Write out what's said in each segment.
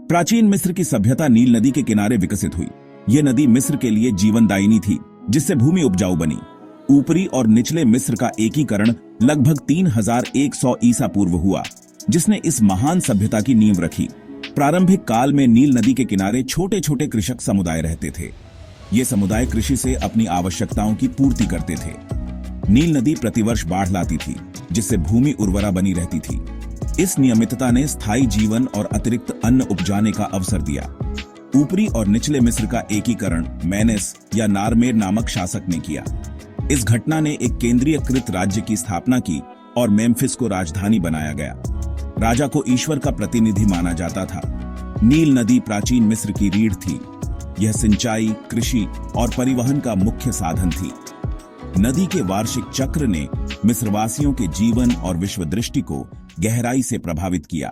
प्राचीन मिस्र की सभ्यता नील नदी के किनारे विकसित हुई। यह नदी मिस्र के लिए जीवनदायिनी थी, जिससे भूमि उपजाऊ बनी। ऊपरी और निचले मिस्र का एकीकरण लगभग 3100 ईसा पूर्व हुआ, जिसने इस महान सभ्यता की नींव रखी। प्रारंभिक काल में नील नदी के किनारे छोटे छोटे कृषक समुदाय रहते थे। ये समुदाय कृषि से अपनी आवश्यकताओं की पूर्ति करते थे। नील नदी प्रतिवर्ष बाढ़ लाती थी, जिससे भूमि उर्वरा बनी रहती थी। इस नियमितता ने स्थायी जीवन और अतिरिक्त अन्न उपजाने का अवसर दिया। ऊपरी और निचले मिस्र का एकीकरण मेनेस या नारमेर नामक शासक ने किया। इस घटना ने एक केंद्रीयकृत राज्य की स्थापना की और मेम्फिस को राजधानी बनाया गया। राजा को ईश्वर का प्रतिनिधि माना जाता था। नील नदी प्राचीन मिस्र की रीढ़ थी। यह सिंचाई, कृषि और परिवहन का मुख्य साधन थी। नदी के वार्षिक चक्र ने मिस्रवासियों के जीवन और विश्व दृष्टि को गहराई से प्रभावित किया।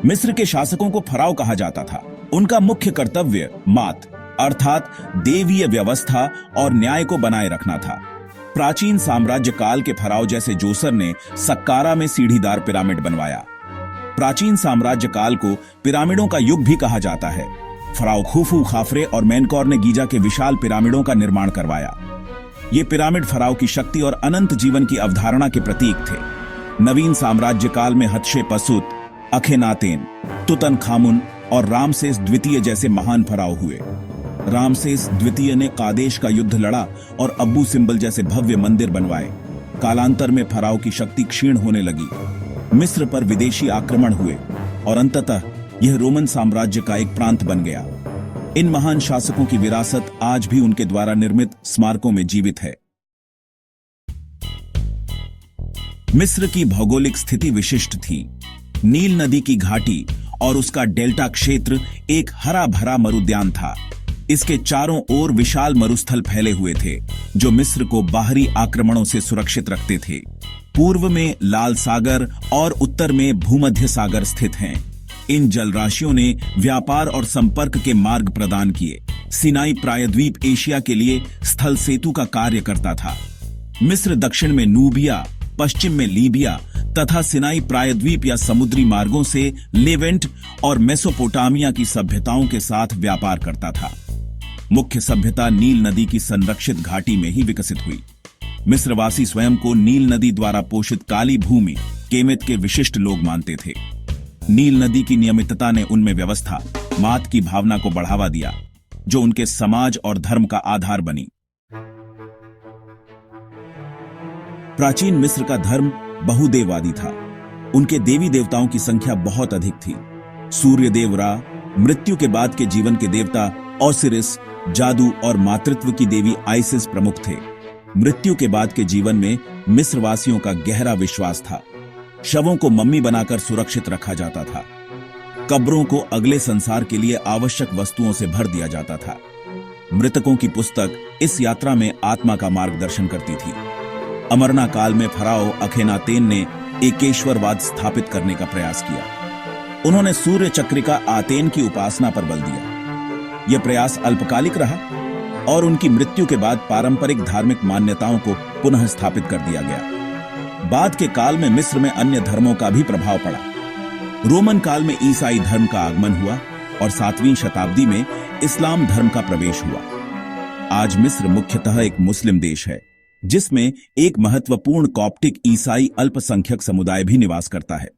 मिस्र के शासकों को फराव कहा जाता था। उनका मुख्य कर्तव्य मात अर्थात देवीय व्यवस्था और न्याय को बनाए रखना था। प्राचीन साम्राज्य काल के फराव जैसे जोसर ने सक्कारा में सीढ़ीदार पिरामिड बनवाया। प्राचीन साम्राज्य काल को पिरामिडों का युग भी कहा जाता है। फराव खुफू, खाफरे और मेनकौर ने गीजा के विशाल पिरामिडों का निर्माण करवाया। ये पिरामिड फराव की शक्ति और अनंत जीवन की अवधारणा के प्रतीक थे। नवीन साम्राज्य काल में हत्शेपसुत, अखेनातेन, तुतनखामुन और रामसेस द्वितीय जैसे महान फराव हुए। रामसेस द्वितीय ने कादेश का युद्ध लड़ा और अब्बू सिंबल जैसे भव्य मंदिर बनवाए। कालांतर में फराव की शक्ति क्षीण होने लगी। मिस्र पर विदेशी आक्रमण हुए और अंततः यह रोमन साम्राज्य का एक प्रांत बन गया। इन महान शासकों की विरासत आज भी उनके द्वारा निर्मित स्मारकों में जीवित है। मिस्र की भौगोलिक स्थिति विशिष्ट थी। नील नदी की घाटी और उसका डेल्टा क्षेत्र एक हरा भरा मरुद्यान था। इसके चारों ओर विशाल मरुस्थल फैले हुए थे, जो मिस्र को बाहरी आक्रमणों से सुरक्षित रखते थे। पूर्व में लाल सागर और उत्तर में भूमध्य सागर स्थित हैं। इन जलराशियों ने व्यापार और संपर्क के मार्ग प्रदान किए। सिनाई प्रायद्वीप एशिया के लिए स्थल सेतु का कार्य करता था। मिस्र दक्षिण में नूबिया, पश्चिम में लीबिया तथा सिनाई प्रायद्वीप या समुद्री मार्गों से लेवेंट और मेसोपोटामिया की सभ्यताओं के साथ व्यापार करता था। मुख्य सभ्यता नील नदी की संरक्षित घाटी में ही विकसित हुई। मिस्रवासी स्वयं को नील नदी द्वारा पोषित काली भूमि केमेत के विशिष्ट लोग मानते थे। नील नदी की नियमितता ने उनमें व्यवस्था, मात की भावना को बढ़ावा दिया, जो उनके समाज और धर्म का आधार बनी। प्राचीन मिस्र का धर्म बहुदेववादी था। उनके देवी देवताओं की संख्या बहुत अधिक थी। सूर्य देव रा, मृत्यु के बाद के जीवन के देवता ओसिरिस, जादू और मातृत्व की देवी आइसिस प्रमुख थे। मृत्यु के बाद के जीवन में मिस्रवासियों का गहरा विश्वास था। शवों को मम्मी बनाकर सुरक्षित रखा जाता था। कब्रों को अगले संसार के लिए आवश्यक वस्तुओं से भर दिया जाता था। मृतकों की पुस्तक इस यात्रा में आत्मा का मार्गदर्शन करती थी। अमरना काल में फराओ अखेनातेन ने एकेश्वरवाद स्थापित करने का प्रयास किया। उन्होंने सूर्य चक्रिका आतेन की उपासना पर बल दिया। यह प्रयास अल्पकालिक रहा और उनकी मृत्यु के बाद पारंपरिक धार्मिक मान्यताओं को पुनः स्थापित कर दिया गया। बाद के काल में मिस्र में अन्य धर्मों का भी प्रभाव पड़ा। रोमन काल में ईसाई धर्म का आगमन हुआ और 7वीं शताब्दी में इस्लाम धर्म का प्रवेश हुआ। आज मिस्र मुख्यतः एक मुस्लिम देश है, जिसमें एक महत्वपूर्ण कॉप्टिक ईसाई अल्पसंख्यक समुदाय भी निवास करता है।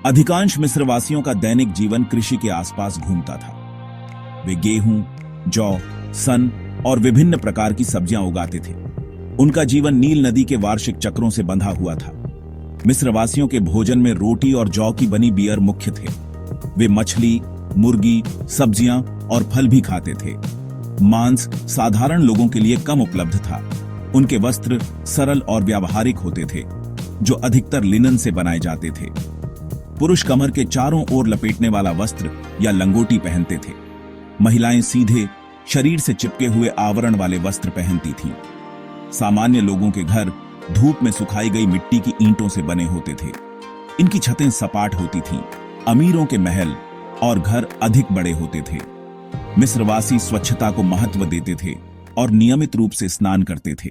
अधिकांश मिस्रवासियों का दैनिक जीवन कृषि के आसपास घूमता था। वे गेहूं, जौ, सन और विभिन्न प्रकार की सब्जियां उगाते थे। उनका जीवन नील नदी के वार्षिक चक्रों से बंधा हुआ था। मिस्रवासियों के भोजन में रोटी और जौ की बनी बियर मुख्य थे। वे मछली, मुर्गी, सब्जियां और फल भी खाते थे। मांस साधारण लोगों के लिए कम उपलब्ध था। उनके वस्त्र सरल और व्यावहारिक होते थे, जो अधिकतर लिनन से बनाए जाते थे। पुरुष कमर के चारों ओर लपेटने वाला वस्त्र या लंगोटी पहनते थे। महिलाएं सीधे शरीर से चिपके हुए आवरण वाले वस्त्र पहनती थीं। सामान्य लोगों के घर धूप में सुखाई गई मिट्टी की ईंटों से बने होते थे। इनकी छतें सपाट होती थीं। अमीरों के महल और घर अधिक बड़े होते थे। मिस्रवासी स्वच्छता को महत्व देते थे और नियमित रूप से स्नान करते थे।